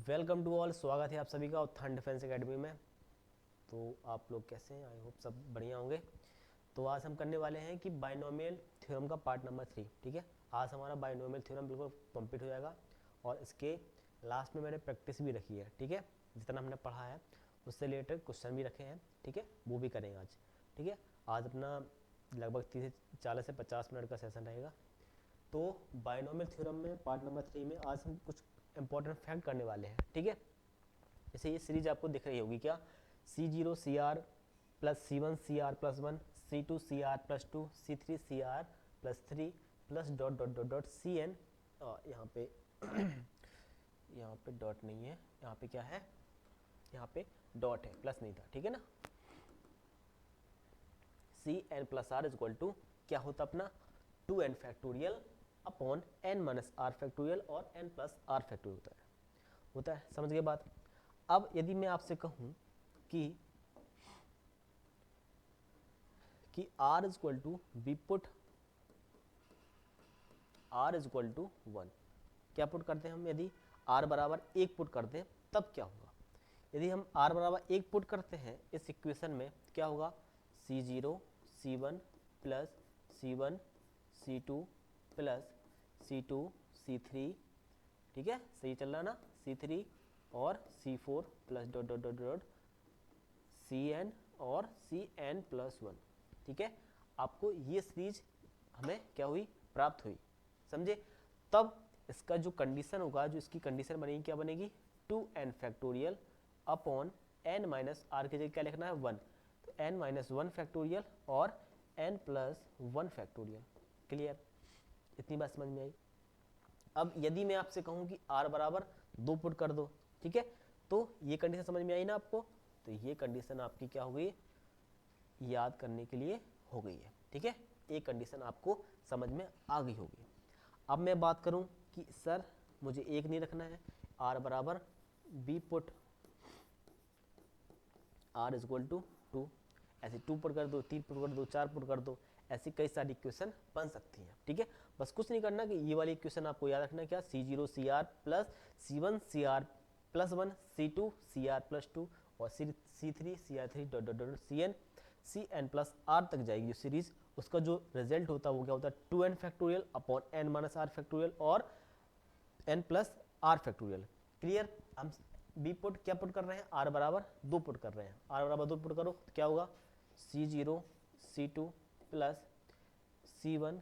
Welcome to all, स्वागत है आप सभी का उत्थान डिफेंस एकेडमी में। तो आप लोग कैसे हैं? आई होप सब बढ़िया होंगे। तो आज हम करने वाले हैं कि बाइनोमियल थ्योरम का पार्ट नंबर 3। ठीक है, आज हमारा बाइनोमियल थ्योरम बिल्कुल कंप्लीट हो जाएगा और इसके लास्ट में मैंने प्रैक्टिस भी रखी है। ठीक है, जितना हमने पढ़ा है उससे रिलेटेड क्वेश्चन भी रखे हैं। ठीक है, वो भी करेंगे आज। ठीक है, आज अपना लगभग 40 से 50 मिनट का सेशन रहेगा। तो बाइनोमियल थ्योरम में पार्ट नंबर 3 में आज हम कुछ इंपॉर्टेंट फैक्ट करने वाले हैं। ठीक है, जैसे ये सीरीज आपको दिख रही होगी क्या, C0 CR plus C1 CR plus 1, C2 CR plus 2, C3 CR plus 3 plus dot dot dot dot CN। यहाँ पे यहाँ पे डॉट नहीं है, यहाँ पे क्या है, यहाँ पे डॉट है, प्लस नहीं था। ठीक है ना। CN plus R is equal to क्या होता अपना 2n factorial upon n minus R factorial और n प्लस आर फैक्टोरियल होता है। समझ गए बात। अब यदि मैं आपसे कहूं कि r is equal to B put r is equal to 1, क्या पुट करते हैं हम? यदि r बराबर 1 पुट करते हैं तब क्या होगा? यदि हम r बराबर 1 पुट करते हैं इस इक्वेशन में, क्या होगा? C0 C1 plus C1 C2 plus C2 C3। ठीक है, सही चल रहा ना? C3 और C4 plus dot dot dot dot Cn और Cn प्लस 1। ठीक है, आपको ये सीरीज हमें क्या हुई, प्राप्त हुई। समझे? तब इसका जो कंडीशन होगा, जो इसकी कंडीशन बनेगी, क्या बनेगी? 2n factorial upon n minus R की जगह क्या लिखना है? 1। तो n माइनस 1 फैक्टोरियल और n प्लस 1 फैक्टोरियल। क्लियर? इतनी बात समझ में आई। अब यदि मैं आपसे कहूं कि r बराबर 2 पुट कर दो, ठीक है, तो ये कंडीशन समझ में आई ना आपको? तो ये कंडीशन आपकी क्या हो गई, याद करने के लिए हो गई है। ठीक है, एक कंडीशन आपको समझ में आ गई होगी। अब मैं बात करूं कि सर मुझे एक नहीं रखना है, r बराबर b put r is equal to 2, ऐसे 2 पुट कर दो, 3 पुट कर दो, 4 पुट कर दो, ऐसी कई सारी इक्वेशन बन सकती हैं। ठीक है, बस कुछ नहीं करना कि ये वाली इक्वेशन आपको याद रखना है, क्या? C0 CR plus C1 CR plus 1, C2 CR plus 2 और C3 CR3 dot dot dot CN CN plus R तक जाएगी जो सीरीज। उसका जो रिजल्ट होता है वो क्या होता है? 2n factorial upon n minus R factorial और n plus R factorial. Clear? हम बी पुट क्या पुट कर रहे हैं? r बराबर 2 पुट कर रहे हैं। r बराबर 2 पुट करो तो क्या होगा? C0 C2 plus C1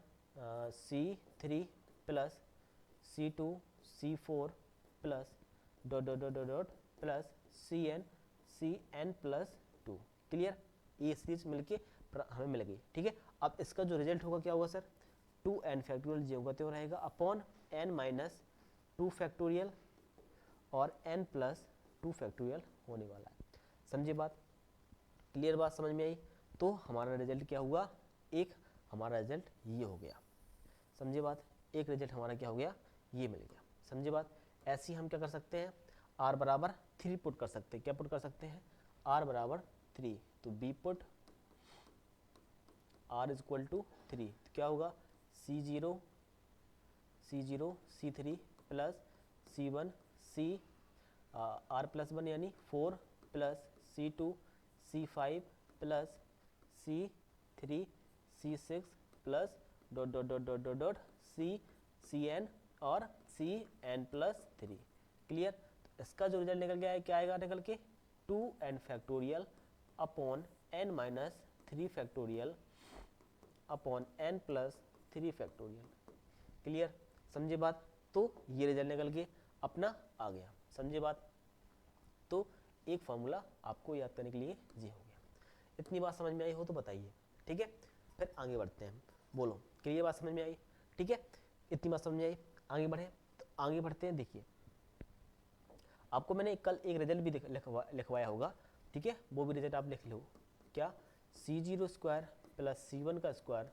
C3 plus C2 C4 plus dot dot dot dot dot plus CN plus 2। Clear? ये सीरीज मिलके हमें मिल गई। ठीक है, अब इसका जो रिजल्ट होगा क्या होगा सर? 2n फैक्टोरियल जो होगा तो रहेगा अपॉन n माइनस 2 फैक्टोरियल और n प्लस 2 फैक्टोरियल होने वाला है। समझे बात? क्लियर बात समझ में आई? तो हमारा रिजल्ट क्या हुआ? एक हमारा रिजल्ट ये हो गया। समझे बात? एक रिजल्ट हमारा क्या हो गया? ये मिल गया। समझे बात? ऐसे ही हम क्या कर सकते हैं? r बराबर 3 पुट कर सकते हैं। क्या पुट कर सकते हैं? r बराबर 3, तो b put r is equal to 3, तो क्या होगा? C0 C3 plus C1 C r plus 1 यानी 4 plus C2 C5 plus C3 C6 plus dot dot dot dot dot dot CN और CN प्लस 3। क्लियर? तो इसका जो रिजल्ट निकल गया है क्या आएगा निकल के? 2n factorial upon n minus 3 factorial upon n plus 3 factorial. Clear? समझे बात? तो ये रिजल्ट निकल के अपना आ गया। समझे बात? तो एक फॉर्मूला आपको याद करने के लिए ये हो गया। इतनी बात समझ में आई हो तो बताइए। ठीक है, फिर आगे बढ़ते हैं। बोलो, क्लियर बात समझ में आई? ठीक है, इतनी बात समझ में आई। आगे बढ़े तो आगे बढ़ते हैं। देखिए, आपको मैंने कल एक रिजल्ट भी लिखवाया होगा। ठीक है, वो भी रिजल्ट आप लिख लो। क्या? C0 स्क्वायर प्लस C1 का स्क्वायर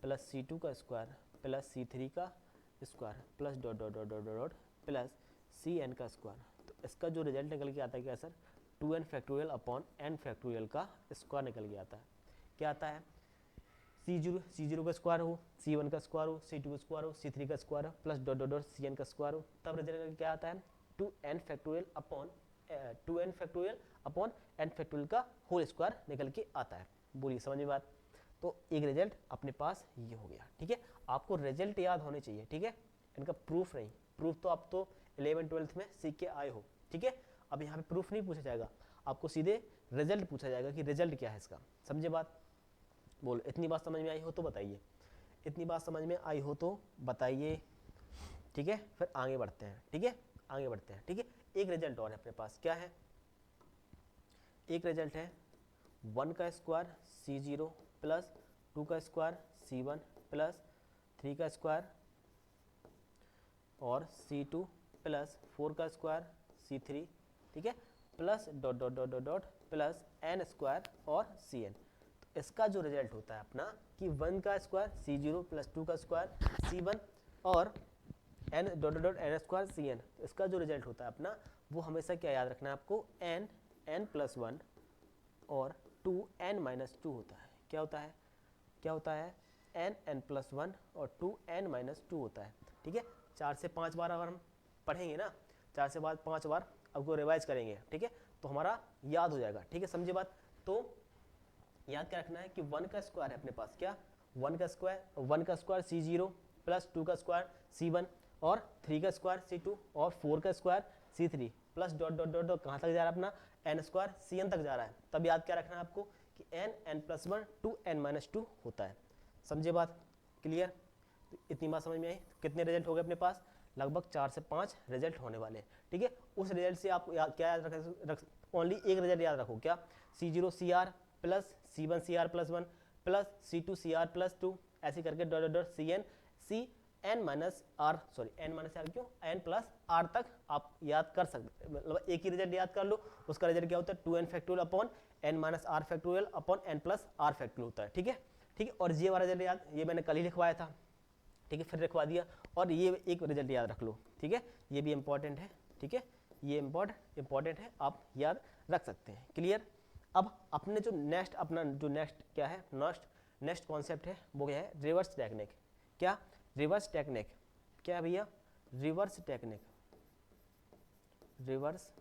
प्लस C2 का स्क्वायर प्लस C3 का square plus dot dot dot dot dot plus CN का स्क्वायर। तो इसका जो रिजल्ट निकल के आता है क्या sir? 2n factorial upon n factorial का स्क्वायर निकल के आता है। क्या आता है? C0 का स्क्वायर हो, C1 का स्क्वायर हो, C2 का स्क्वायर हो, C3 का स्क्वायर हो plus dot dot dot CN का स्क्वायर हो, तब रिजल्ट निकल क्या आता है? 2n factorial upon 2n factorial upon n factorial का होल स्क्वायर निकल के आता है। बोलिए समझ में बात। तो एक रिजल्ट अपने पास ये हो गया, ठीक है। आपको रिजल्ट याद होने चाहिए, ठीक है, इनका प्रूफ नहीं। प्रूफ तो आप तो 11th-12th में सीख के आए हो, ठीक है। अब यहाँ पे प्रूफ नहीं पूछा जाएगा, आपको सीधे रिजल्ट पूछा जाएगा कि रिजल्ट क्या है इसका। समझे बात। बोलो इतनी बात समझ में आई हो तो बताइए, इतनी बात समझ में आई हो तो बताइए, ठीक है। फिर आगे बढ़ते हैं, ठीक है, आगे बढ़ते हैं, ठीक है। एक रिजल्ट और है अपने पास, क्या है, एक रिजल्ट है 1 का स्क्वायर C0 प्लस 2 का स्क्वायर C1 प्लस 3 का स्क्वायर और C2 प्लस 4 का स्क्वायर C3, ठीक है, plus dot dot dot dot dot plus n square और Cn। तो इसका जो रिजल्ट होता है अपना कि 1 का स्क्वायर C0 प्लस 2 का स्क्वायर C1 और n dot dot n square Cn। तो इसका जो रिजल्ट होता है अपना वो हमेशा क्या याद रखना है आपको, n प्लस 1 और 2n माइनस 2 होता है। क्या होता है, क्या होता है, n प्लस 1 और 2n माइनस 2 होता है, ठीक है। 4 से 5 बार अगर हम पढ़ेंगे ना, 4 से 5 बार आपको रिवाइज करेंगे, ठीक है, तो हमारा याद हो जाएगा, ठीक है, समझे बात। तो याद क्या रखना है कि 1 का स्क्वायर है अपने पास, क्या 1 का स्क्वायर C0 प्लस 2 का स्क्वायर C1 और 3 का स्क्वायर C2 और 4 का square C3 plus dot dot dot dot कहाँ तक जा रहा है अपना, n स्क्वायर Cn तक जा रहा है। तब याद क्या रखना है आपको कि n प्लस 1 2n माइनस 2 होता है। समझे बात, क्लियर। तो इतनी बात समझ में आई। तो कितने रिजल्ट हो गए अपने पास, लगभग 4 से 5 रिजल्ट होने वाले हैं, ठीक है। उस रिजल्ट से आप क्या याद रख ओनली एक रिजल्ट याद रखो, क्या C0 CR plus C1 CR plus 1 plus C2 CR plus 2 ऐसे करके dot dot dot CN C n minus R, sorry n minus R क्यों, n प्लस आर तक आप याद कर सकते, मतलब एक ही रिजल्ट याद कर लो। उसका रिजल्ट क्या होता है 2n factorial upon n minus R factorial upon n plus R factorial होता है, ठीक है, ठीक है। और ये वाला रिजल्ट याद, ये मैंने कल ही लिखवाया था, ठीक है, फिर लिखवा दिया। और ये एक रिजल्ट याद रख लो, ठीक है, ये भी इंपॉर्टेंट है, ठीक है, ये इंपॉर्टेंट है, आप याद रख सकते हैं, क्लियर। अब अपने जो नेक्स्ट अपना जो नेक्स्ट क्या है, नेक्स्ट कॉन्सेप्ट है वो क्या है, रिवर्स टेक्निक। क्या, रिवर्स टेक्निक, क्या है भैया, रिवर्स टेक्निक, रिवर्स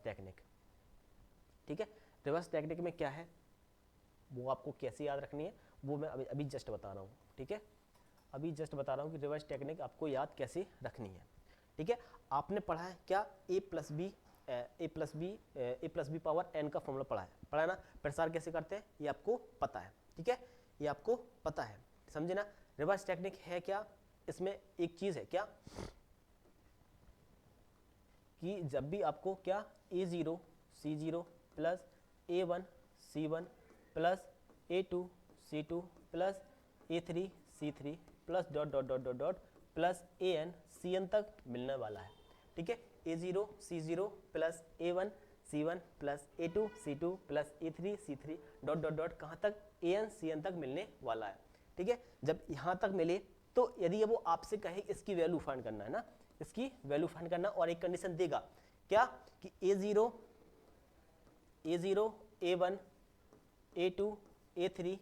टेक्निक, ठीक है। रिवर्स टेक्निक में क्या है वो आपको कैसे याद रखनी है वो मैं अभी जस्ट बता रहा हूँ, ठीक है, अभी जस्ट बता रहा हूँ कि रिवर्स टेक्निक आपको याद कैसे रखनी है, ठीक है। आपने पढ़ा है क्या a plus B power n का फॉर्मूला पढ़ा है ना, प्रसार कैसे करते हैं ये आपको पता है, ठीक है, ये आपको पता है, समझे ना। रिवर्स टेक्निक है क्या, इसमें एक चीज़ है क्या कि जब भी आपको क्या A0 C0 plus A1 C1 plus A2 C2 plus A3 C3 plus dot dot dot dot dot plus AN CN तक मिलने वाला है, ठीक है। A0 C0 plus A1 C1 plus A2 C2 plus A3 C3 dot dot dot कहाँ तक AN CN तक मिलने वाला है, ठीक है। जब यहाँ तक मिले तो यदि वो आपसे कहे इसकी वैल्यू फाइंड करना है ना, इसकी वैल्यू फाइंड करना, और एक कंडीशन देगा क्या कि A0 A1 A2 A3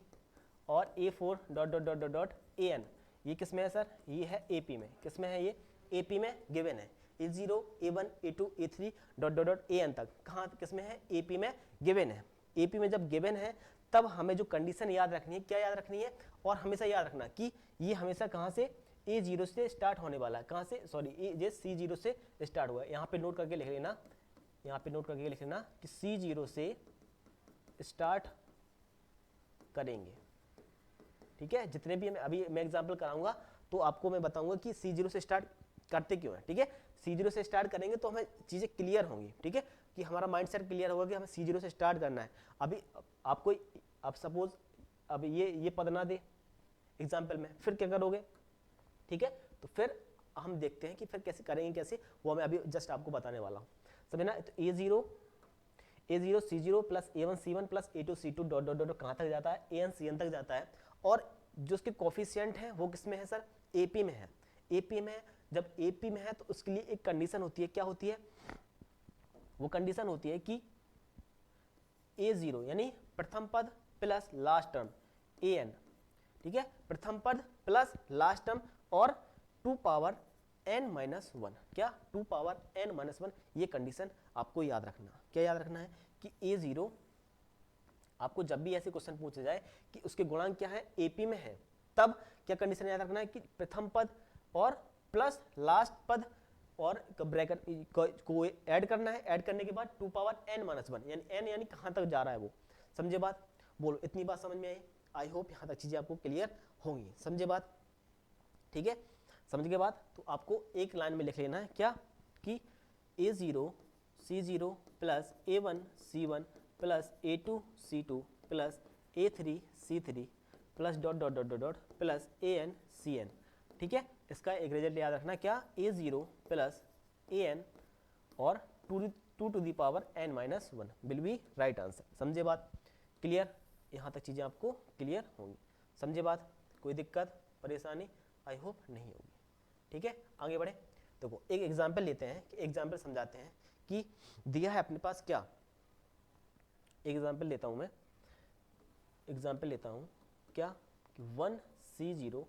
और A4 dot dot dot dot AN, ये किस में है सर, ये है AP में, किस में है, ये AP में गिवन है। A0 A1 A2 A3 dot dot dot AN तक कहाँ किस में है, AP में गिवन है। AP में जब गिवन है तब हमें जो कंडीशन याद रखनी है, क्या याद रखनी है, और हमेशा याद रखना कि ये हमेशा कहाँ से, A0 से स्टार्ट होने वाला है, कहाँ से, सॉरी ये C0 से स्टार्ट हुआ है। यहाँ पे नोट करके लिख लेना, यहाँ पे नोट करके लिख लेना कि C0 से स्टार्ट करेंगे, ठीक है। जितने भी अभी मैं एग्जांपल कराऊंगा तो आपको मैं बताऊंगा कि C0 से स्टार्ट करते क्यों है, ठीक है। C0 से स्टार्ट करेंगे तो हमें चीज़ें क्लियर होंगी, ठीक है, कि हमारा माइंडसेट क्लियर होगा कि हमें C0 से स्टार्ट करना है। अभी आपको अब सपोज अब ये पद ना दे एग्जाम्पल में, फिर क्या करोगे, ठीक है। तो फिर हम देखते हैं कि फिर कैसे करेंगे, कैसे, वो मैं अभी जस्ट आपको बताने वाला हूँ, समझे ना। तो A0 C0 plus A1 C1 plus A2 C2 dot dot dot कहाँ तक जाता है, AN CN तक जाता है। और जो उसके कोफिशिएंट हैं वो किस में है सर, AP में है, AP में है। जब AP में है तो उसके लिए एक कंडीशन होती है, क्या होती है, वो कंडीशन होती है कि A0 यानी प्रथम पद प्लस लास्ट टर्म AN, ठीक है, प्रथम पद प्लस लास्ट टर्म और 2 पावर n माइनस वन, क्या 2 पावर n माइनस वन, ये कंडीशन आपको याद रखना। क्या याद रखना है कि a0, आपको जब भी ऐसे क्वेश्चन पूछा जाए कि उसके गुणांक क्या है, AP में है, तब क्या कंडीशन याद रखना है कि प्रथम पद और प्लस लास्ट पद और ब्रैकेट को ऐड करना है, ऐड करने के बाद 2 पावर n माइनस वन, यानी n यानी कहाँ तक जा रहा है वो, समझे बात? बोलो, इतनी बात समझ में आई? आई होप यहाँ तक चीज़ें आपको क्लियर होंगी, समझे बात? ठीक है, समझ के बाद तो आपको एक लाइन में लिख लेना है क्या कि A0 C0 plus A1 C1 plus A2 C2 plus A3 C3 plus dot dot dot dot plus AN CN। ठीक है, इसका एक रिजल्ट याद रखना, क्या A0 प्लस AN और 2 to the power n minus one will be right answer. समझे बात? क्लियर? यहाँ तक चीज़ें आपको क्लियर होंगी, समझे बात? कोई दिक्कत परेशानी आई होप नहीं होगी। ठीक है, आगे बढ़े। देखो एक एग्जाम्पल लेते हैं, कि एग्जाम्पल समझाते हैं कि दिया है अपने पास क्या, एग्जाम्पल लेता हूँ मैं, एग्जाम्पल लेता हूँ क्या कि 1C0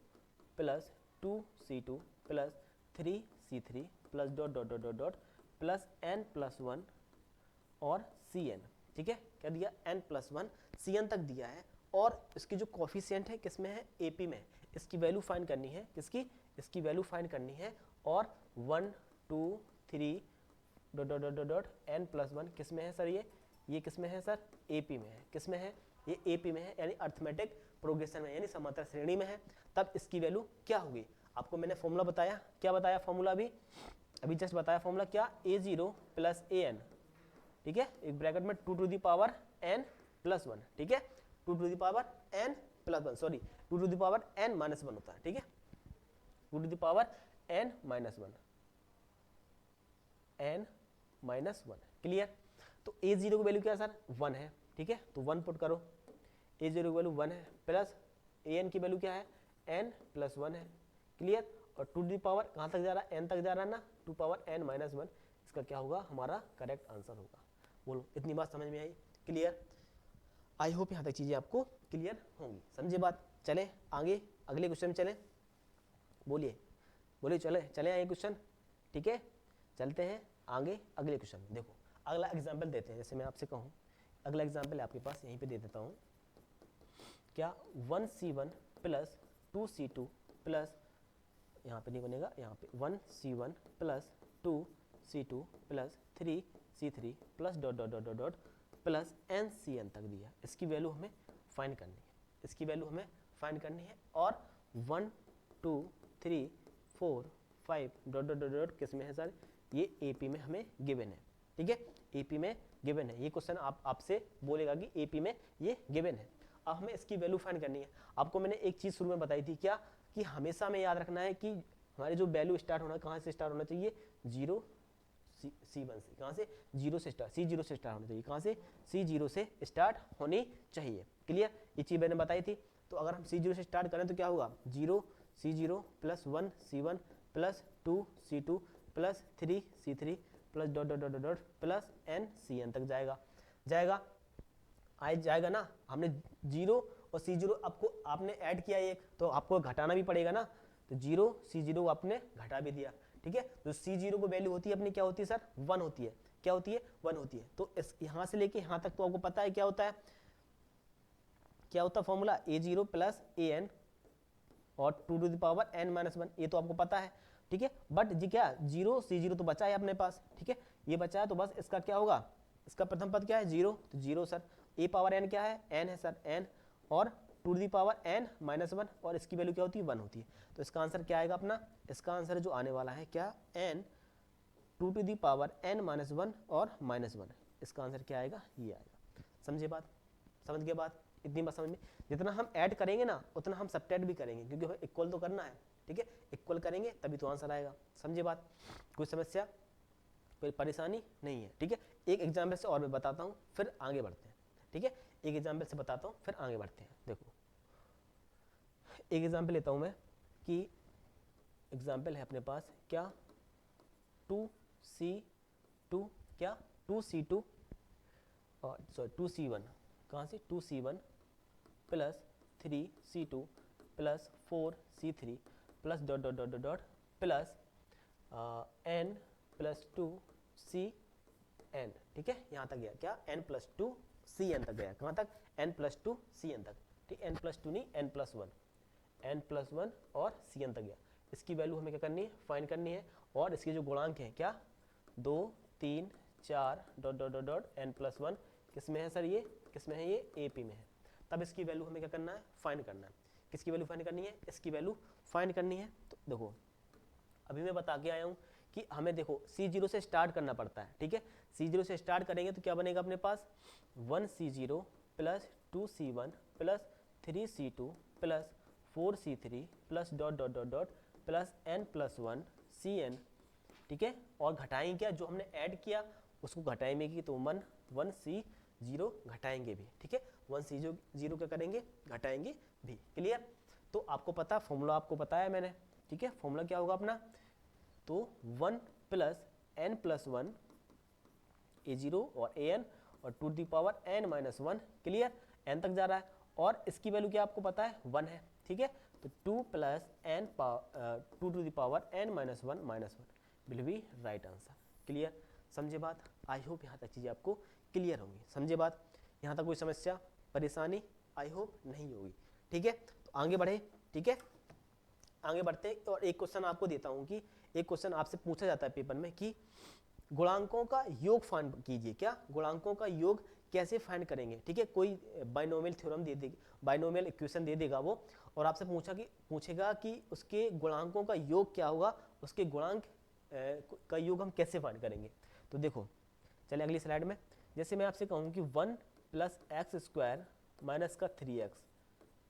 plus 2C2 plus 3C3 plus dot dot dot dot dot plus n plus one और Cn। ठीक है, क्या दिया, n प्लस वन Cn तक दिया है, और इसकी जो कोफिशिएंट है किसमें है, AP में। इसकी वैल्यू फाइंड करनी है, किसकी, इसकी वैल्यू फाइंड करनी है, और 1 2 3 dot dot dot dot n plus one किस में है सर, ये किस में है सर, AP में है। किस में है, ये AP में है, यानी अर्थमेटिक प्रोग्रेशन में, यानी समांतर श्रेणी में है। तब इसकी वैल्यू क्या होगी, आपको मैंने फॉर्मूला बताया, क्या बताया फॉर्मूला, अभी जस्ट बताया फॉर्मूला, क्या A0 प्लस AN। ठीक है, एक ब्रैकेट में 2 to the power n plus one. ठीक है, 2 to the power n plus one, sorry 2 to the power n minus one होता है। ठीक है, 2 to the power n minus one, n minus one. Clear? तो A0 की value क्या है सर, 1 है। ठीक है, तो 1 पुट करो, A0 की वैल्यू 1 है, प्लस AN की वैल्यू क्या है, n प्लस वन है। क्लियर? और 2 टू दी पावर कहाँ तक जा रहा है, n तक जा रहा है ना, 2 पावर n माइनस वन, इसका क्या होगा, हमारा करेक्ट आंसर होगा। बोलो, इतनी बात समझ में आई? क्लियर? आई होप यहाँ तक चीज़ें आपको क्लियर होंगी, समझे बात? चले आगे, अगले क्वेश्चन में चले, बोलिए बोलिए, चले चले आगे क्वेश्चन। ठीक है, चलते हैं आगे अगले क्वेश्चन में। देखो अगला एग्जाम्पल देते हैं, जैसे मैं आपसे कहूँ, अगला एग्जाम्पल आपके पास यहीं पे दे देता हूँ, क्या 1C1 प्लस 2C2 प्लस, यहाँ पे नहीं बनेगा, यहाँ पे 1C1 plus 2C2 plus 3C3 plus dot dot dot dot plus NCN तक दिया। इसकी वैल्यू हमें फाइंड करनी है, इसकी वैल्यू हमें फाइंड करनी है, और 1 2 3 4 5 डॉट डॉट डॉट किस में है सर, ये AP में हमें गिवन है। ठीक है, AP में गिवन है, ये क्वेश्चन आपसे बोलेगा कि AP में ये गिवन है। अब हमें इसकी वैल्यू फाइंड करनी है। आपको मैंने एक चीज़ शुरू में बताई थी, क्या कि हमेशा हमें याद रखना है कि हमारे जो वैल्यू स्टार्ट होना, कहाँ से स्टार्ट होना चाहिए, C1 से, कहाँ से, 0 से स्टार्ट, C0 से स्टार्ट होना चाहिए, कहाँ से, C0 से स्टार्ट होनी चाहिए। क्लियर? ये चीज़ मैंने बताई थी। तो अगर हम C0 से स्टार्ट करें तो क्या होगा, 0 C0 plus 1 C1 plus 2 C2 plus 3 C3 plus dot dot dot dot plus NCN तक जाएगा जाएगा ना। हमने 0 और C0 आपको आपने ऐड किया एक, तो आपको घटाना भी पड़ेगा ना, तो 0 C0 को आपने घटा भी दिया। ठीक है, तो C0 को वैल्यू होती है अपनी, क्या होती है सर, 1 होती है। क्या होती है, 1 होती है। तो इस यहाँ से लेके यहाँ तक तो आपको पता है क्या होता है, क्या होता है फॉर्मूला, A0 प्लस AN और 2 to the power n minus one, ये तो आपको पता है। ठीक है, बट जी क्या 0 C0 तो बचा है अपने पास। ठीक है, ये बचा है, तो बस इसका क्या होगा, इसका प्रथम पद क्या है, 0, तो 0 सर, a पावर n क्या है, n है सर, n, और 2 to the power n minus one, और इसकी वैल्यू क्या होती है, 1 होती है। तो इसका आंसर क्या आएगा अपना, इसका आंसर जो आने वाला है क्या, n 2 to the power n minus one और माइनस वन, इसका आंसर क्या आएगा, ये आएगा। समझे बात, समझ गए बात? इतनी बात समझ में, जितना हम ऐड करेंगे ना उतना हम सब्ट्रैक्ट भी करेंगे, क्योंकि हमें इक्वल तो करना है। ठीक है, इक्वल करेंगे तभी तो आंसर आएगा। समझे बात? कोई समस्या, कोई परेशानी नहीं है। ठीक है, एक एग्जाम्पल से और मैं बताता हूँ, फिर आगे बढ़ते हैं। ठीक है, एक एग्जाम्पल से बताता हूँ, फिर आगे बढ़ते हैं। देखो एक एग्जाम्पल लेता हूँ मैं, कि एग्जाम्पल है अपने पास क्या, 2C2, क्या 2C2 और सॉरी 2C1, कहाँ से, 2C1 plus 3C2 plus 4C3 plus dot dot dot dot plus n plus two C N, ठीक है, यहाँ तक गया क्या, n plus two C N तक गया, कहाँ तक, n plus two C N तक, ठीक, n प्लस टू नहीं n प्लस वन और सी एन तक गया। इसकी वैल्यू हमें क्या करनी है, फाइंड करनी है, और इसके जो गुणांक हैं क्या, 2 3 4 dot dot dot dot n plus one, किस में है सर, ये किस में है, ये ए पी में है। तब इसकी वैल्यू हमें क्या करना है, फाइंड करना है। किसकी वैल्यू फाइंड करनी है, इसकी वैल्यू फाइंड करनी है। तो देखो अभी मैं बता के आया हूँ कि हमें देखो C0 से स्टार्ट करना पड़ता है, ठीक है, C0 से स्टार्ट करेंगे तो क्या बनेगा अपने पास, 1C0 plus 2C1 plus 3C2 plus 4C3 plus dot dot dot dot plus n plus one Cn, ठीक है, और घटाएंगे क्या, जो हमने ऐड किया उसको घटाएंगे कि तो 1C0 घटाएंगे भी, ठीक है, 1C0 क्या करेंगे, घटाएंगे भी, क्लियर। तो आपको पता, फॉर्मूला आपको बताया मैंने, ठीक है, फॉर्मूला क्या होगा अपना, तो 1 plus n plus one a0 और an और to the power n minus one, clear, n तक जा रहा है, और इसकी वैल्यू क्या आपको पता है, 1 है, ठीक है, तो 2 plus n to the power n minus one will be right answer, clear, समझे बात। आई होप यहाँ तक चीज़ें आपको क्लियर होंगी, समझे बात, यहाँ तक कोई समस्या परेशानी आई होप नहीं होगी, ठीक है। तो आगे बढ़े, ठीक है, आगे बढ़ते हैं, और एक क्वेश्चन आपको देता हूँ कि एक क्वेश्चन आपसे पूछा जाता है पेपर में कि गुणांकों का योग फाइंड कीजिए, क्या गुणांकों का योग कैसे फाइंड करेंगे, ठीक है, कोई बाइनोमियल थ्योरम दे देगी, बाइनोमियल इक्वेशन दे देगा वो, और आपसे पूछेगा कि उसके गुणांकों का योग क्या होगा, उसके गुणांक का योग हम कैसे फाइंड करेंगे। तो देखो चलिए अगली स्लाइड में, जैसे मैं आपसे कहूँ कि 1 प्लस एक्स स्क्वायर माइनस का 3x,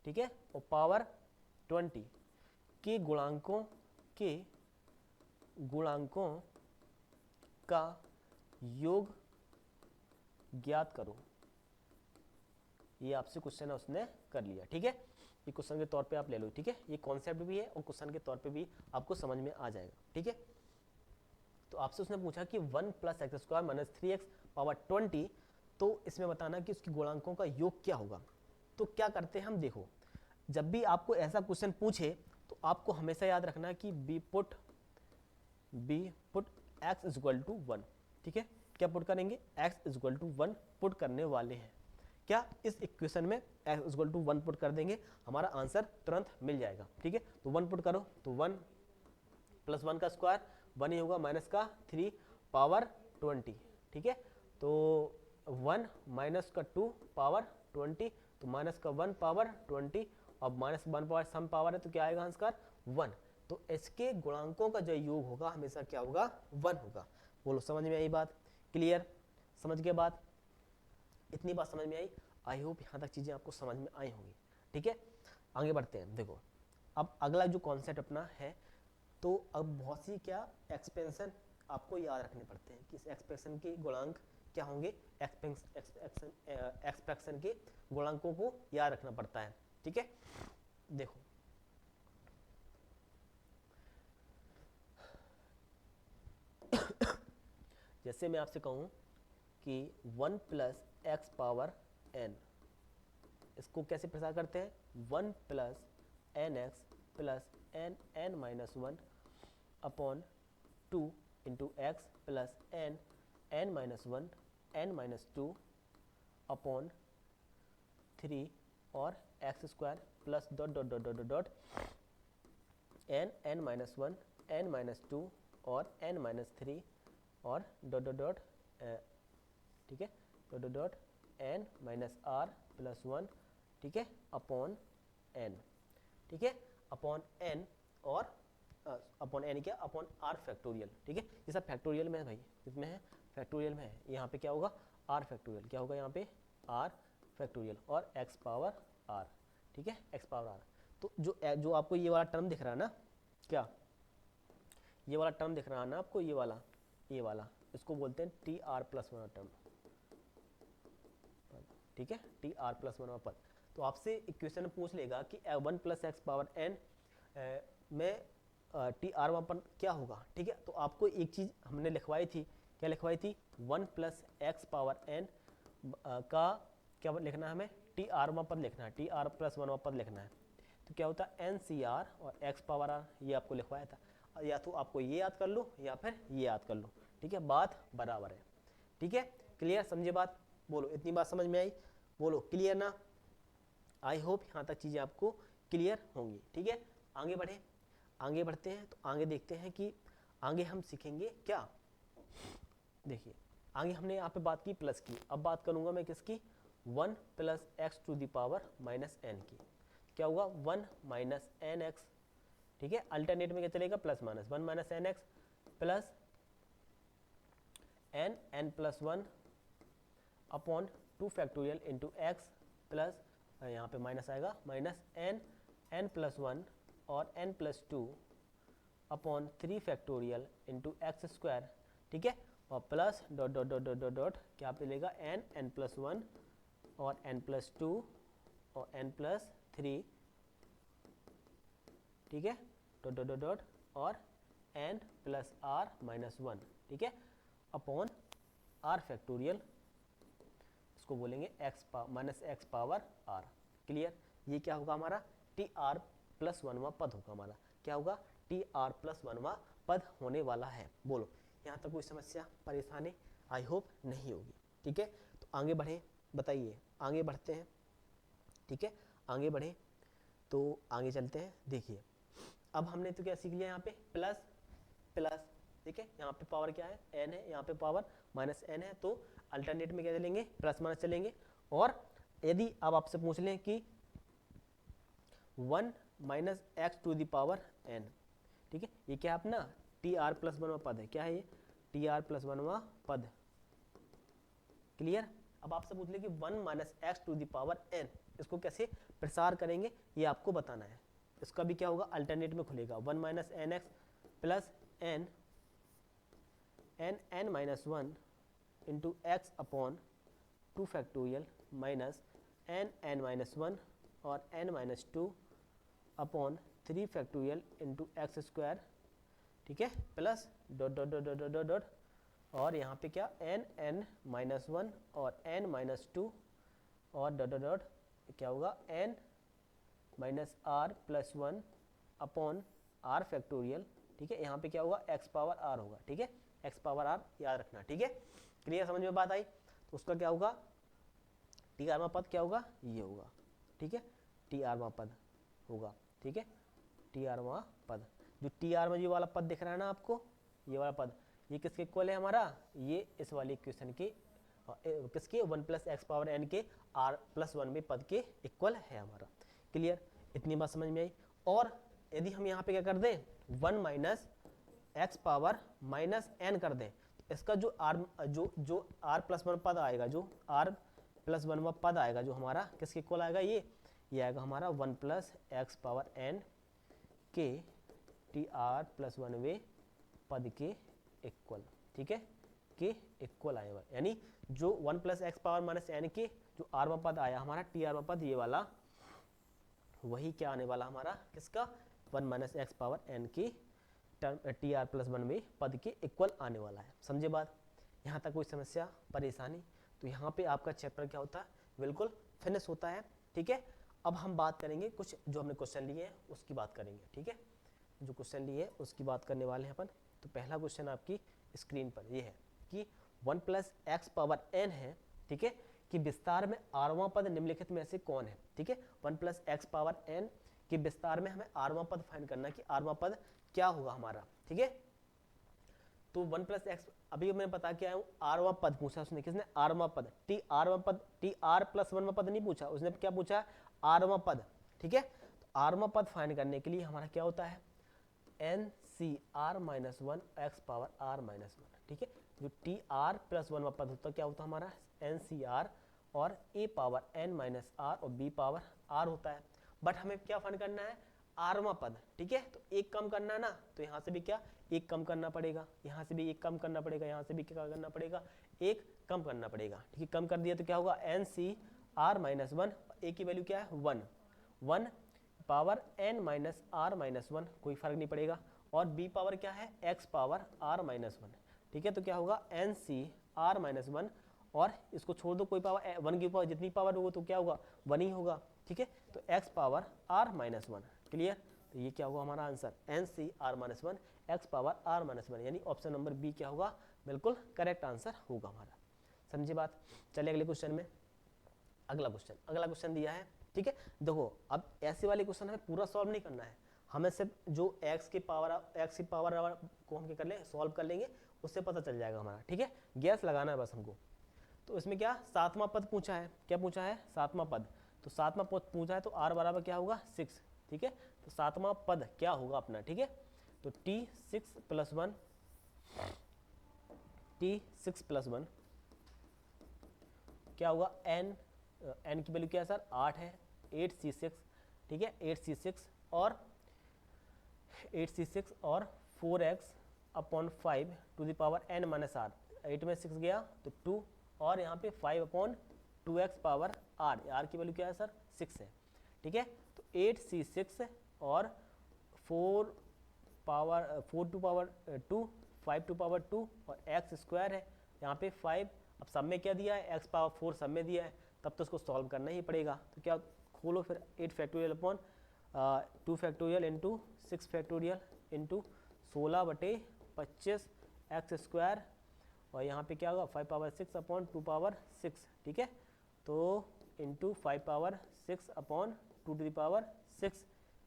ठीक है, और पावर 20 के गुणांकों का योग ज्ञात करो, ये आपसे क्वेश्चन है, उसने कर लिया, ठीक है, ये क्वेश्चन के तौर पे आप ले लो, ठीक है, ये कॉन्सेप्ट भी है और क्वेश्चन के तौर पे भी आपको समझ में आ जाएगा, ठीक है। तो आपसे उसने पूछा कि 1 plus x square minus 3x power 20, तो इसमें बताना कि उसकी गुणांकों का योग क्या होगा। तो क्या करते हैं हम, देखो जब भी आपको ऐसा क्वेश्चन पूछे तो आपको हमेशा याद रखना कि B put x is equal to 1, ठीक है, क्या पुट करेंगे, x is equal to 1 put करने वाले हैं, क्या इस इक्वेशन में x is equal to 1 put कर देंगे, हमारा आंसर तुरंत मिल जाएगा, ठीक है। तो 1 पुट करो, तो 1 प्लस 1 का स्क्वायर 1 ही होगा, माइनस का 3 पावर 20, ठीक है, तो 1 माइनस का 2 पावर 20, तो माइनस का 1 पावर 20 और माइनस 1 पावर सम पावर है, तो क्या आएगा आंसर 1। तो इसके गुणांकों का जो योग होगा हमेशा क्या होगा, 1 होगा। बोलो समझ में आई बात, क्लियर, समझ गए बात, इतनी बात समझ में आई, आई होप यहाँ तक चीज़ें आपको समझ में आई होंगी, ठीक है। आगे बढ़ते हैं, देखो अब अगला जो कॉन्सेप्ट अपना है, तो अब बहुत सी क्या एक्सपेंशन आपको याद रखने पड़ते हैं कि इस एक्सपेंशन के गुणांक क्या होंगे, एक्सपेंशन के गुणांकों को याद रखना पड़ता है, ठीक है। देखो जैसे मैं आपसे कहूँ कि 1 प्लस एक्स पावर n, इसको कैसे प्रसार करते हैं, 1 plus N X plus N minus one upon 2 into X plus N minus one N minus 2 upon 3 और X square plus dot dot dot dot dot N minus one N minus 2 और N minus 3 और dot dot dot, ठीक है, dot dot dot N minus R plus 1, ठीक है, upon N, ठीक है, upon N और अपॉन एन क्या, अपॉन आर फैक्टोरियल, ठीक है, ये सब फैक्टोरियल में है भाई, इसमें है फैक्टोरियल में है, यहाँ पे क्या होगा आर फैक्टोरियल, क्या होगा यहाँ पे आर फैक्टोरियल और एक्स पावर आर, ठीक है, एक्स पावर आर। तो जो आपको ये वाला टर्म दिख रहा है ना, क्या ये वाला टर्म दिख रहा है ना आपको, ये वाला इसको बोलते हैं T R plus one term, ठीक है, टी आर प्लस वन पद। तो आपसे इक्वेशन में पूछ लेगा कि 1 प्लस एक्स पावर एन में टी आर वहाँ पर क्या होगा, ठीक है। तो आपको एक चीज़ हमने लिखवाई थी, क्या लिखवाई थी, 1 प्लस एक्स पावर एन का क्या लिखना है हमें, टी आर वहाँ पर लिखना है, टी आर प्लस वन पद लिखना है। तो क्या होता है एन सी आर और एक्स पावर आर, ये आपको लिखवाया था। या तो आपको ये याद कर लो या फिर ये याद कर लो, ठीक है, बात बराबर है, ठीक है, क्लियर, समझे बात, बोलो इतनी बात समझ में आई, बोलो क्लियर ना, आई होप यहाँ तक चीज़ें आपको क्लियर होंगी, ठीक है। आगे बढ़े, आगे बढ़ते हैं, तो आगे देखते हैं कि आगे हम सीखेंगे क्या। देखिए आगे हमने यहाँ पे बात की प्लस की, अब बात करूँगा मैं किसकी, 1 plus X to the power minus N की। क्या होगा 1 माइनस एन एक्स, ठीक है, अल्टरनेट में क्या चलेगा plus minus, 1 minus N X plus N N plus 1 upon 2 factorial into X plus, यहाँ पे माइनस आएगा, माइनस एन एन प्लस 1 और N plus 2 upon 3 factorial into X square, ठीक है, और plus dot dot dot dot dot dot क्या पे लेगा एन एन प्लस 1 और एन प्लस 2 और एन प्लस 3, ठीक है, डॉट डॉट डॉट डॉट और एन प्लस आर माइनस 1, ठीक है, अपॉन आर फैक्टोरियल, इसको बोलेंगे X minus X power R, clear. ये क्या होगा हमारा टी आर प्लस 1वां पद होगा हमारा, क्या होगा टी आर प्लस 1वां पद होने वाला है। बोलो यहाँ तक कोई समस्या परेशानी आई होप नहीं होगी, ठीक है। तो आगे बढ़े, बताइए आगे बढ़ते हैं, ठीक है, आगे बढ़े तो आगे चलते हैं। देखिए अब हमने तो क्या सीख लिया, यहाँ पे प्लस प्लस, ठीक है, यहाँ पे पावर क्या है एन है, यहाँ पे पावर माइनस एन है, तो अल्टरनेट में क्या चलेंगे प्लस माइनस चलेंगे। और यदि अब आपसे पूछ लें कि 1 minus X to the power N, ठीक है, ये क्या अपना टी आर प्लस 1वां पद है, क्या है ये टी आर प्लस 1वां पद, क्लियर। अब आपसे पूछ ले कि 1 minus X to the power N, इसको कैसे प्रसार करेंगे ये आपको बताना है। इसका भी क्या होगा अल्टरनेट में खुलेगा 1 minus N X plus N N N minus 1 into X upon 2 factorial minus N N minus 1 और N minus 2 upon 3 factorial into X square, ठीक है, plus dot dot dot dot dot dot और यहाँ पे क्या N N minus 1 और N minus 2 और dot dot dot क्या होगा N minus R plus 1 upon R factorial, ठीक है, यहाँ पे क्या होगा एक्स पावर आर होगा, ठीक है, एक्स पावर आर याद रखना, ठीक है, क्लियर, समझ में बात आई। तो उसका क्या होगा टी आरवां पद क्या होगा ये होगा, ठीक है, टी आरवां पद होगा, ठीक है, टी आरवां पद, जो टी आर में ये वाला पद दिख रहा है ना आपको, ये वाला पद, ये किसके इक्वल है हमारा, ये इस वाले इक्वेशन के किसके 1 प्लस एक्स पावर एन के आर प्लस 1 में पद के इक्वल है हमारा, क्लियर, इतनी बात समझ में आई। और यदि हम यहाँ पे क्या कर दें 1 minus X power minus N कर दें, तो इसका जो आर प्लस 1 पद आएगा, जो आर प्लस 1वां पद आएगा, जो हमारा किसके इक्वल आएगा ये आएगा हमारा 1 प्लस एक्स पावर एन के टी आर प्लस 1वें पद के इक्वल, ठीक है, के इक्वल आएगा, यानी जो 1 plus X power minus N के जो आरवां पद आया हमारा टी आरवां पद ये वाला, वही क्या आने वाला हमारा किसका 1 माइनस एक्स पावर एन की टर्म टी आर प्लस 1वें पद के इक्वल आने वाला है, समझे बात, यहाँ तक कोई समस्या परेशानी। तो यहाँ पे आपका चैप्टर क्या होता है बिल्कुल फिनिश होता है, ठीक है। अब हम बात करेंगे कुछ जो हमने क्वेश्चन लिए हैं उसकी बात करेंगे, ठीक है, जो क्वेश्चन लिए उसकी बात करने वाले हैं अपन। तो पहला क्वेश्चन आपकी स्क्रीन पर ये है कि 1 प्लस एक्स पावर एन है, ठीक है, कि विस्तार में आरवां पद निम्नलिखित में से कौन है, ठीक है, 1 प्लस एक्स पावर एन के विस्तार में हमें आरवां पद फाइंड करना है कि आरवां पद क्या होगा हमारा, ठीक है। तो 1 प्लस एक्स अभी मैं बता के आया हूँ, आरवां पद पूछा उसने, किसने आरवां पद, टी आरवां पद, टी आर प्लस 1वां पद नहीं पूछा उसने, क्या पूछा आरवां पद, ठीक है। तो आरवां पद फाइंड करने के लिए हमारा क्या होता है N C R minus 1 X power R minus 1, ठीक है, जो टी आर प्लस 1वां पद होता है क्या होता है हमारा एन सी आर और ए पावर एन माइनस आर और बी पावर आर होता है। बट हमें क्या फाइंड करना है आरवां पद, ठीक है, तो एक कम करना है ना, तो यहाँ से भी क्या एक कम करना पड़ेगा, यहाँ से भी एक कम करना पड़ेगा, यहाँ से भी क्या करना पड़ेगा एक कम करना पड़ेगा, ठीक है, कम कर दिया तो क्या होगा N C R minus 1, A की वैल्यू क्या है 1 power N minus R minus 1, कोई फर्क नहीं पड़ेगा, और बी पावर क्या है एक्स पावर आर माइनस 1, ठीक है, तो क्या होगा एन सी आर माइनस 1 और इसको छोड़ दो कोई पावर 1 की पावर जितनी पावर होगा तो क्या होगा 1 ही होगा, ठीक है, तो X power R minus 1, clear. तो ये क्या होगा हमारा answer, N C R minus one X power R minus one, यानी ऑप्शन नंबर बी क्या होगा, बिल्कुल करेक्ट आंसर होगा हमारा। समझे बात। चलिए अगले क्वेश्चन में, अगला क्वेश्चन दिया है, ठीक है। देखो अब ऐसे वाले क्वेश्चन हमें पूरा सॉल्व नहीं करना है, हमें सिर्फ जो x की पावर को हम क्या कर लें, सॉल्व कर लेंगे, उससे पता चल जाएगा हमारा, ठीक है। गैस लगाना है बस हमको। तो इसमें क्या सातवां पद पूछा है, क्या पूछा है, सातवां पद। तो सातवां पद पूछा है तो r बराबर क्या होगा 6, ठीक है। तो सातवां पद क्या होगा अपना, ठीक है। तो t6 plus one, t6 plus one क्या होगा, n की वैल्यू क्या है सर, 8 है, 8c6, ठीक है, 8c6 और 4x upon 5 to the power n minus R, 8 में 6 गया तो 2, और यहाँ पे 5 अपॉन 2x पावर r की वैल्यू क्या है सर 6 है, ठीक है। तो 8c6 और 4 टू पावर 2, 5 टू पावर 2 और x स्क्वायर है यहाँ पे 5, अब सब में क्या दिया है, x पावर 4 सब में दिया है, तब तो उसको सॉल्व करना ही पड़ेगा। तो क्या खोलो फिर, 8 factorial upon 2 factorial into 6 factorial into 16/25 x square, और यहाँ पे क्या होगा 5 पावर 6 अपॉन 2 पावर 6, ठीक है। तो into 5 power 6 upon 2 to the power 6,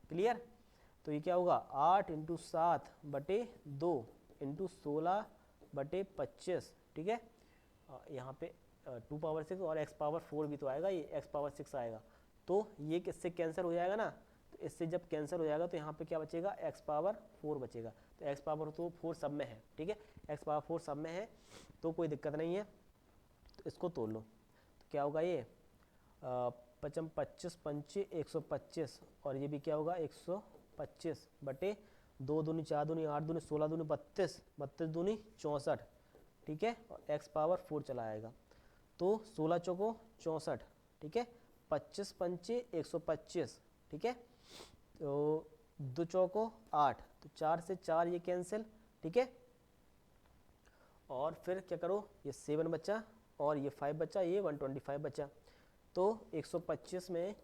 clear. तो ये क्या होगा 8 इंटू 7/2 इंटू 16/25, ठीक है। यहाँ पे 2 पावर 6 और x पावर 4 भी तो आएगा, ये x पावर 6 आएगा, तो ये किससे कैंसिल हो जाएगा ना, तो इससे जब कैंसिल हो जाएगा तो यहाँ पे क्या बचेगा, x पावर 4 बचेगा। तो x पावर तो 4 सब में है, ठीक है, x पावर 4 सब में है, तो कोई दिक्कत नहीं है। तो इसको तोड़ लो, तो क्या होगा ये 25 पंचे 125, और ये भी क्या होगा 125/2 दूनी 4 दूनी 8 दूनी 16 दूनी 32, 32 दूनी 64, ठीक है, और x पावर 4 चला आएगा, तो 16 चौको 64, ठीक है, 25 पंचे 125, ठीक है, तो 2 चौको 8, तो 4 से 4 ये कैंसिल, ठीक है, और फिर क्या करो, ये 7 बचा और ये 5 बचा, ये 125 बचा, तो 125 में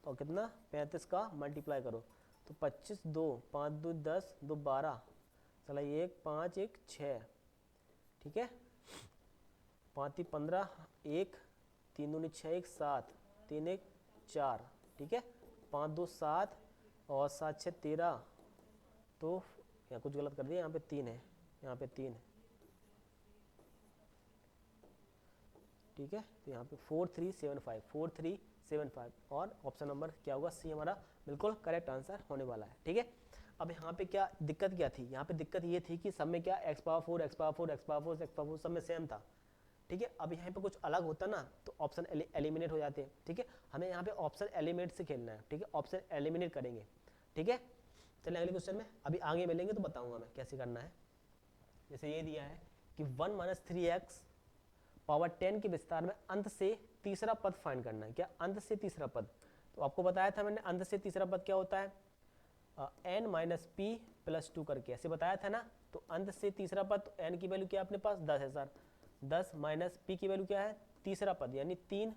और कितना 35 का मल्टीप्लाई करो, तो 25 2 5 2 10 2 12, चला 1 5 1 6, ठीक है, 5 15 1 3 दूनी 6 1 7 3 1 4, ठीक है, 5 2 7 और 7 6 13, तो यहाँ कुछ गलत कर दिया, यहाँ पे 3 है, यहाँ पे 3 है, ठीक है। तो यहाँ पे 4375 और ऑप्शन नंबर क्या होगा, सी हमारा बिल्कुल करेक्ट आंसर होने वाला है, ठीक है। अब यहाँ पे क्या दिक्कत क्या थी, यहाँ पे दिक्कत ये थी कि सब में क्या x power 4 x power 4 x power 4 x power 4 सब में सेम था, ठीक है। अब यहाँ पे कुछ अलग होता ना तो ऑप्शन एलिमिनेट हो जाते हैं, ठीक है। हमें यहाँ पे ऑप्शन एलिमिनेट से खेलना है, ठीक है, ऑप्शन एलिमिनेट करेंगे, ठीक है। चलिए अगले क्वेश्चन में, अभी आगे मिलेंगे तो बताऊंगा मैं कैसे करना है। जैसे ये दिया है कि 1 माइनस 3x पावर 10 के विस्तार में अंत से तीसरा पद फाइंड करना है, क्या अंत से तीसरा पद, तो आपको बताया था मैंने अंत से तीसरा पद क्या होता है, n माइनस पी प्लस 2 करके ऐसे बताया था ना। तो अंत से तीसरा पद, तो n की वैल्यू क्या है अपने पास 10 है सर, 10 माइनस पी की वैल्यू क्या है तीसरा पद यानी 3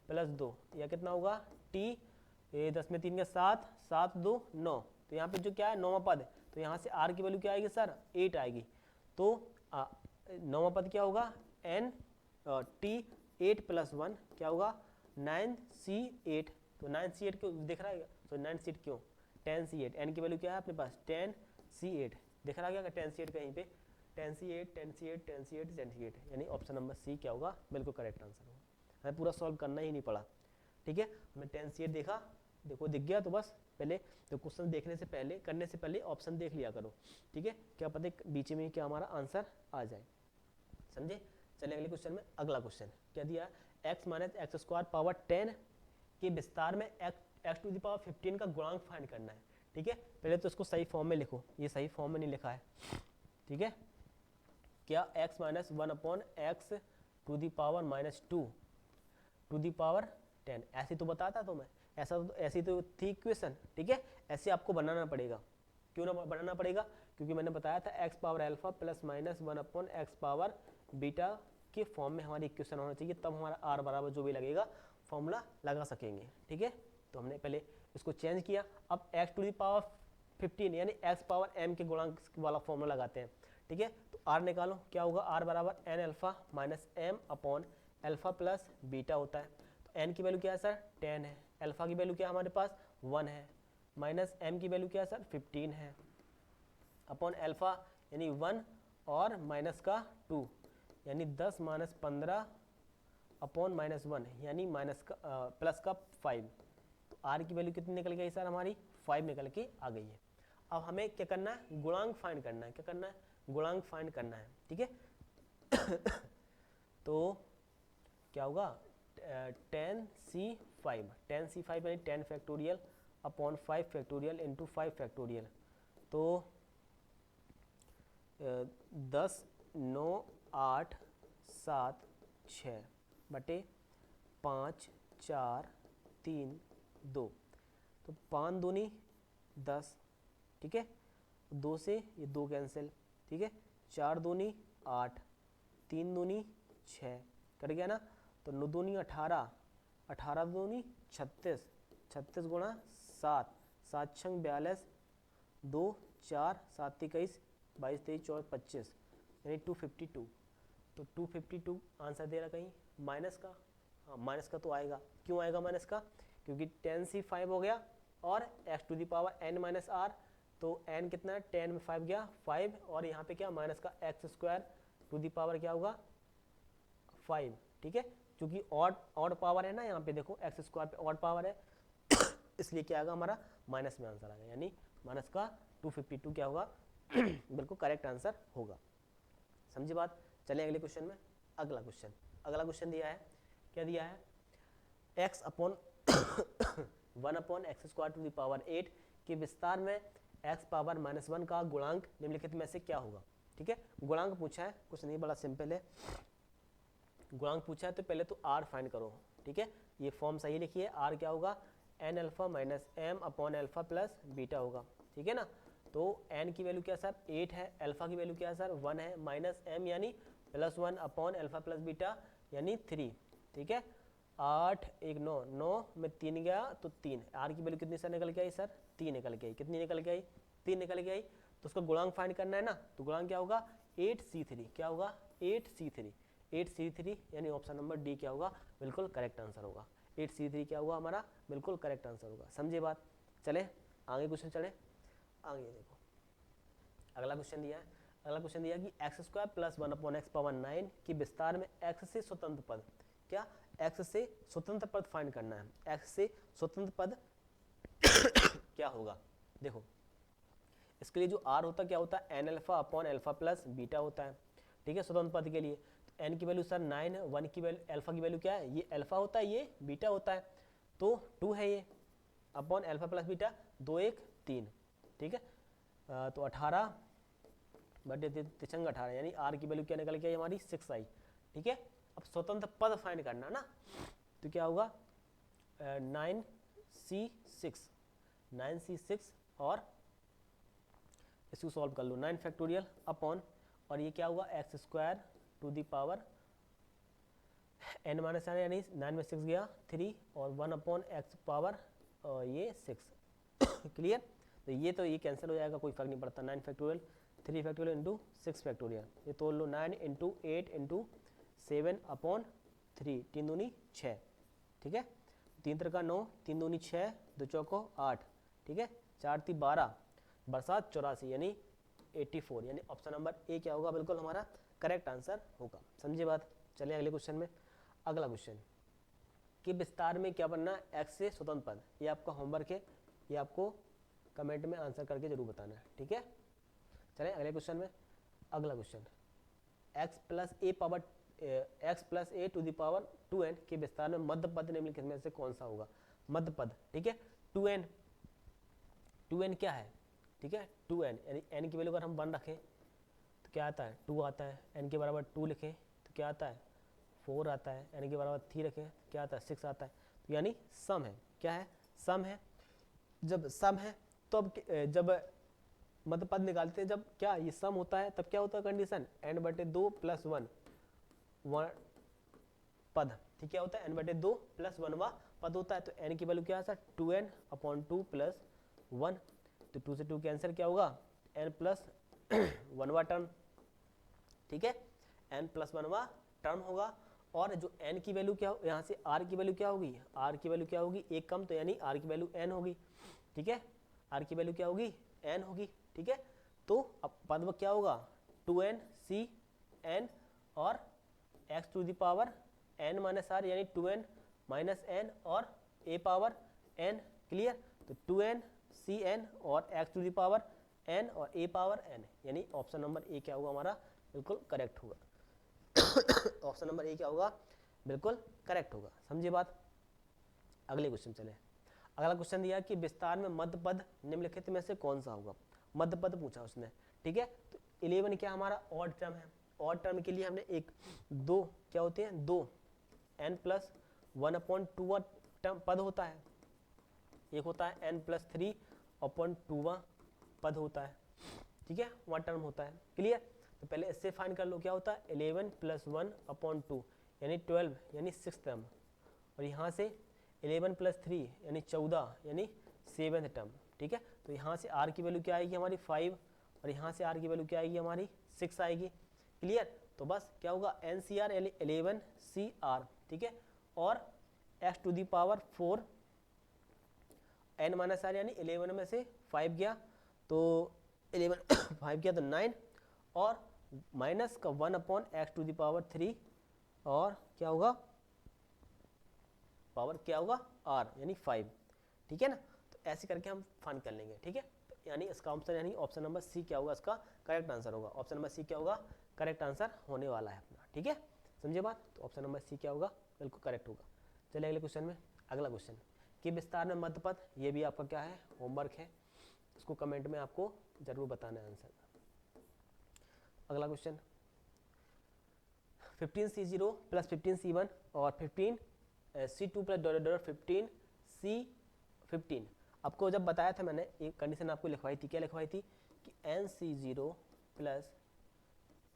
प्लस 2, या कितना होगा t, ये 10 में 3 का 7 7 2 9, तो यहाँ पे जो क्या है नौवां पद है, तो यहाँ से r की वैल्यू क्या आएगी सर 8 आएगी, तो नौवां पद क्या होगा n t 8 प्लस 1 क्या होगा 9c8, तो 9c8 क्यों दिख रहा है, तो 9c8 क्यों 10c8, n की वैल्यू क्या है अपने पास 10c8 दिख रहा है क्या 10c8 कहीं पे 10c8 10c8 10c8 10c8, यानी ऑप्शन नंबर सी क्या होगा बिल्कुल करेक्ट आंसर होगा। हमें पूरा सॉल्व करना ही नहीं पड़ा, ठीक है, हमने 10c8 देखा, देखो दिख गया, तो बस पहले तो क्वेश्चन देखने से पहले करने से पहले ऑप्शन देख लिया करो, ठीक है, क्या पता बीच में क्या हमारा आंसर आ जाए, समझे। चलिए अगले क्वेश्चन में, अगला क्वेश्चन क्या दिया है, x minus x square power 10 के विस्तार में x टू द पावर 15 का गुणांक फाइंड करना है, ठीक है। पहले तो इसको सही फॉर्म में लिखो, ये सही फॉर्म में नहीं लिखा है, ठीक है, क्या x minus 1 upon X to the power minus 2 to the power 10, ऐसे तो बताता तो मैं, ऐसी तो थी इक्वेशन, ठीक है, ऐसे आपको बनाना पड़ेगा, क्यों ना बनाना पड़ेगा, क्योंकि मैंने बताया था x power alpha plus minus 1 upon x power beta के फॉर्म में हमारी इक्वेशन होना चाहिए, तब हमारा r बराबर जो भी लगेगा फॉर्मूला लगा सकेंगे, ठीक है। तो हमने पहले इसको चेंज किया, अब x टू द पावर 15 यानी x पावर m के गुणांक वाला फॉर्मूला लगाते हैं, ठीक है। तो r निकालो, क्या होगा, r बराबर n alpha minus m upon alpha plus beta होता है। तो n की वैल्यू क्या है सर, 10 है, अल्फा की वैल्यू क्या है हमारे पास 1 है, माइनस m की वैल्यू क्या है सर 15 है, अपॉन अल्फा यानी 1 और माइनस का 2 यानी 10 माइनस 15 अपॉन माइनस 1 यानी माइनस का प्लस का 5। तो r की वैल्यू कितनी निकल गई सर हमारी 5 निकल के आ गई है। अब हमें क्या करना है, गुणांक फाइंड करना है, क्या करना है, गुणांक फाइंड करना है, ठीक है। तो क्या होगा 10c5 यानी 10 factorial upon 5 factorial into 5 factorial. तो 10 9 8 7 6 बटे 5 4 3 2, तो 5 दूनी 10, ठीक है, 2 से ये 2 कैंसिल, ठीक है, 4 दूनी 8, 3 दूनी 6 कट गया ना, तो 9 दूनी 18, 18 दूनी 36, 36 गुणा 7, 7 छंग 42, 2 4 7 21 22 23 24 25 यानी 252। तो 252 आंसर दे रहा कहीं माइनस का, हाँ माइनस का तो आएगा, क्यों आएगा माइनस का, क्योंकि 10c5 हो गया और x to the power n minus r, तो n कितना है 10 में 5 गया 5, और यहाँ पे क्या माइनस का x square to the power क्या होगा 5, ठीक है, क्योंकि ऑड पावर है ना, यहाँ पे देखो x स्क्वायर पे ऑड पावर है इसलिए क्या आएगा हमारा माइनस में आंसर आएगा, यानी माइनस का 252 क्या होगा बिल्कुल करेक्ट आंसर होगा। समझी बात। चलिए अगले क्वेश्चन में, अगला क्वेश्चन दिया है, क्या दिया है, x upon 1 upon X square to the power 8 के विस्तार में x पावर माइनस 1 का गुणांक निम्नलिखित में से क्या होगा, ठीक है। गुणांक पूछा है, कुछ नहीं, बड़ा सिंपल है, गुणांक पूछा है तो पहले तो r फाइंड करो, ठीक है, ये फॉर्म सही लिखिए, r क्या होगा n alpha minus m upon alpha plus beta होगा, ठीक है ना। तो n की वैल्यू क्या सर 8 है, अल्फा की वैल्यू क्या है सर 1 है, माइनस m यानी plus 1 upon alpha plus beta यानी 3, ठीक है। 8 1 9, 9 में 3 गया तो 3, r की वैल्यू कितनी सर निकल के आई सर 3 निकल के आई, कितनी निकल के आई 3 निकल के आई। तो उसका गुणांक फाइंड करना है ना, तो गुणांक क्या होगा 8c3, क्या होगा 8c3, 8c3 यानी ऑप्शन नंबर डी क्या होगा बिल्कुल करेक्ट आंसर होगा, 8c3 क्या होगा हमारा बिल्कुल करेक्ट आंसर होगा। समझे बात। चले आगे क्वेश्चन चले, आगे देखो अगला क्वेश्चन दिया है, अगला क्वेश्चन दिया कि x square plus 1 upon x power 9 की विस्तार में x से स्वतंत्र पद, क्या x से स्वतंत्र पद फाइंड करना है, x से स्वतंत्र पद क्या होगा। देखो इसके लिए जो r होता क्या होता है n alpha upon alpha plus beta होता है, ठीक है, स्वतंत्र पद के लिए। तो n की वैल्यू सर 9 है, 1 की वैल्यू अल्फा की वैल्यू क्या है, ये अल्फा होता है ये बीटा होता है, तो 2 है ये अपॉन अल्फा प्लस बीटा 2 1 3, ठीक है। तो 18 बटे 18 यानी r की वैल्यू क्या निकल के आई हमारी 6 आई, ठीक है। अब स्वतंत्र पद फाइंड करना ना, तो क्या होगा 9c6 और इसको सॉल्व कर लो 9 फैक्टोरियल अपॉन, और ये क्या होगा X square to the power n minus R यानी 9 में 6 गया 3 और 1 अपॉन एक्स पावर ये 6 क्लियर। तो ये कैंसिल हो जाएगा, कोई फर्क नहीं पड़ता, 9 फैक्टोरियल 3 फैक्टोरियल इंटू 6 फैक्टोरियल, ये तोड़ लो 9 इंटू 8 इंटू 7 अपॉन 3, 3 दूनी 6, ठीक है, 3 3 का 9, 3 दूनी 6, 2 चौको 8, ठीक है, 4 3 12, बरसात 84 यानी 84, यानी ऑप्शन नंबर ए क्या होगा बिल्कुल हमारा करेक्ट आंसर होगा। समझे बात। चलिए अगले क्वेश्चन में, अगला क्वेश्चन कि विस्तार में क्या बनना है एक्स से स्वतंत्र पद, ये आपका होमवर्क है, ये आपको कमेंट में आंसर करके जरूर बताना है, ठीक है। चलें अगले क्वेश्चन में, अगला question x plus A to the power 2n के विस्तार में मध्य पद निम्नलिखित में से कौन सा होगा, मध्य पद, ठीक है। 2n क्या है, ठीक है, 2n यानी n की वैल्यू अगर हम 1 रखें तो क्या आता है 2 आता है, n के बराबर 2 लिखें तो क्या आता है 4 आता है, n के बराबर 3 रखें तो क्या आता है 6 आता है, तो यानी सम है, क्या है सम है। जब सम है तो अब जब मध्य पद निकालते हैं, जब क्या ये सम होता है तब क्या होता है कंडीशन n बटे 2 प्लस 1 पद, ठीक क्या होता है n बटे 2 प्लस 1वां पद होता है। तो n की वैल्यू क्या है सर 2n अपॉन 2 प्लस 1, तो 2 से 2 कैंसिल, क्या होगा n प्लस 1वां टर्म, ठीक है, n प्लस 1वां टर्म होगा। और जो n की वैल्यू क्या हो, यहाँ से r की वैल्यू क्या होगी, r की वैल्यू क्या होगी, एक कम, तो यानी r की वैल्यू n होगी, ठीक है, r की वैल्यू क्या होगी, n होगी, ठीक है। तो अब पद क्या होगा 2n c n और x to the power n minus r, यानी 2n माइनस n और a पावर n, क्लियर। तो 2n c n और x to the power n और a पावर n, यानी ऑप्शन नंबर ए क्या होगा हमारा, बिल्कुल करेक्ट होगा। ऑप्शन नंबर ए क्या होगा, बिल्कुल करेक्ट होगा, समझिए बात। अगले क्वेश्चन चले। अगला क्वेश्चन दिया कि विस्तार में मध्य पद निम्नलिखित में से कौन सा होगा, मध्य पद पूछा उसने, ठीक है। तो 11 क्या हमारा ऑड टर्म है, ऑड टर्म के लिए हमने एक दो क्या होते हैं, दो n प्लस 1/2 टर्म पद होता है, एक होता है n प्लस 3/2 पद होता है, ठीक है, वहाँ टर्म होता है, क्लियर। तो पहले इससे फाइंड कर लो, क्या होता है 11 प्लस 1/2 यानी 12 यानी 6 टर्म, और यहाँ से 11 प्लस 3 यानी 14 यानी 7th टर्म, ठीक है। तो यहाँ से r की वैल्यू क्या आएगी हमारी 5, और यहाँ से r की वैल्यू क्या आएगी हमारी 6 आएगी, क्लियर। तो बस क्या होगा NCR यानी 11CR, ठीक है, और x to the power 4 n minus r यानी 11 में से 5 गया तो 11 5 गया तो 9, और माइनस का 1/x टू दी पावर 3, और क्या होगा पावर क्या होगा r यानी 5, ठीक है ना। तो ऐसे करके हम फाइंड कर लेंगे, ठीक है। तो यानी इसका आंसर यानी ऑप्शन नंबर सी क्या होगा, इसका करेक्ट आंसर होगा। ऑप्शन नंबर सी क्या होगा, करेक्ट आंसर होने वाला है अपना, ठीक है, समझे बात। तो ऑप्शन नंबर सी क्या होगा, बिल्कुल करेक्ट होगा। चलिए अगले क्वेश्चन में। अगला क्वेश्चन कि विस्तार में मध्य पद, ये भी आपका क्या है, होमवर्क है, इसको कमेंट में आपको जरूर बताना है आंसर। अगला क्वेश्चन 15C0 प्लस 15C1 और 15C2 प्लस 15C15। आपको जब बताया था मैंने, एक कंडीशन आपको लिखवाई थी, क्या लिखवाई थी कि NC0 plus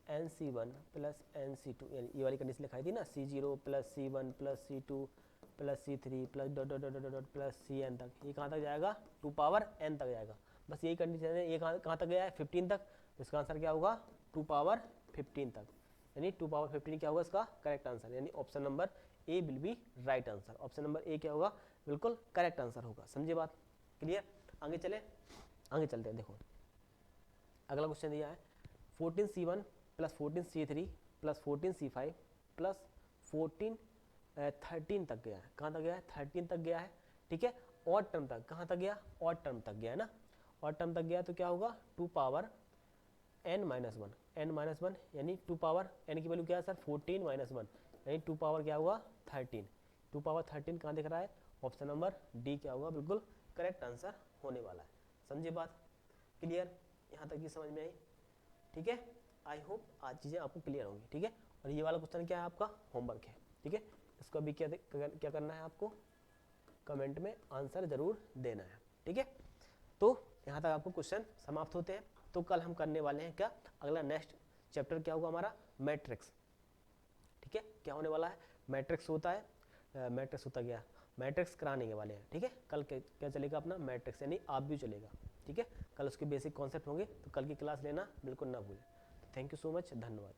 NC1 plus NC2, यानी ये वाली कंडीशन लिखाई थी ना, C0 plus C1 plus C2 plus C3 plus dot dot dot dot plus CN तक। ये कहाँ तक जाएगा, 2 पावर n तक जाएगा। बस यही कंडीशन है। ये कहाँ तक गया है, 15 तक। तो इसका आंसर क्या होगा, 2 पावर 15 तक, यानी 2 पावर 15 क्या होगा इसका करेक्ट आंसर, यानी option number A will be right answer. Option number A क्या होगा, बिल्कुल करेक्ट आंसर होगा, समझे बात, क्लियर। आगे चले, आगे चलते हैं। देखो अगला क्वेश्चन दिया है 14C1 plus 14C3 plus 14C5 plus 13 तक गया है। कहाँ तक गया है, 13 तक गया है, ठीक है। ऑड टर्म तक, कहाँ तक गया, ऑड टर्म तक गया है ना। ऑड टर्म तक गया तो क्या होगा 2 पावर n माइनस 1 यानी 2 पावर n की वैल्यू क्या है सर 14 माइनस 1 यानी 2 पावर क्या हुआ 13। 2 पावर 13 कहाँ दिख रहा है, ऑप्शन नंबर डी क्या होगा, बिल्कुल करेक्ट आंसर होने वाला है। समझिए बात, क्लियर, यहाँ तक की समझ में आई, ठीक है। आई होप आज चीज़ें आपको क्लियर होंगी, ठीक है। और ये वाला क्वेश्चन क्या है, आपका होमवर्क है, ठीक है। इसको अभी क्या करना है, आपको कमेंट में आंसर जरूर देना है, ठीक है। तो यहाँ तक आपको क्वेश्चन समाप्त होते हैं। तो कल हम करने वाले हैं क्या, अगला नेक्स्ट चैप्टर क्या होगा हमारा, मैट्रिक्स, ठीक है। क्या होने वाला है, मैट्रिक्स होता है, मैट्रिक्स होता गया, मैट्रिक्स कराने के वाले हैं, ठीक है। कल क्या चलेगा अपना, मैट्रिक्स, यानी आप भी चलेगा, ठीक है। कल उसके बेसिक कॉन्सेप्ट होंगे, तो कल की क्लास लेना बिल्कुल ना भूलें। थैंक यू सो मच, धन्यवाद।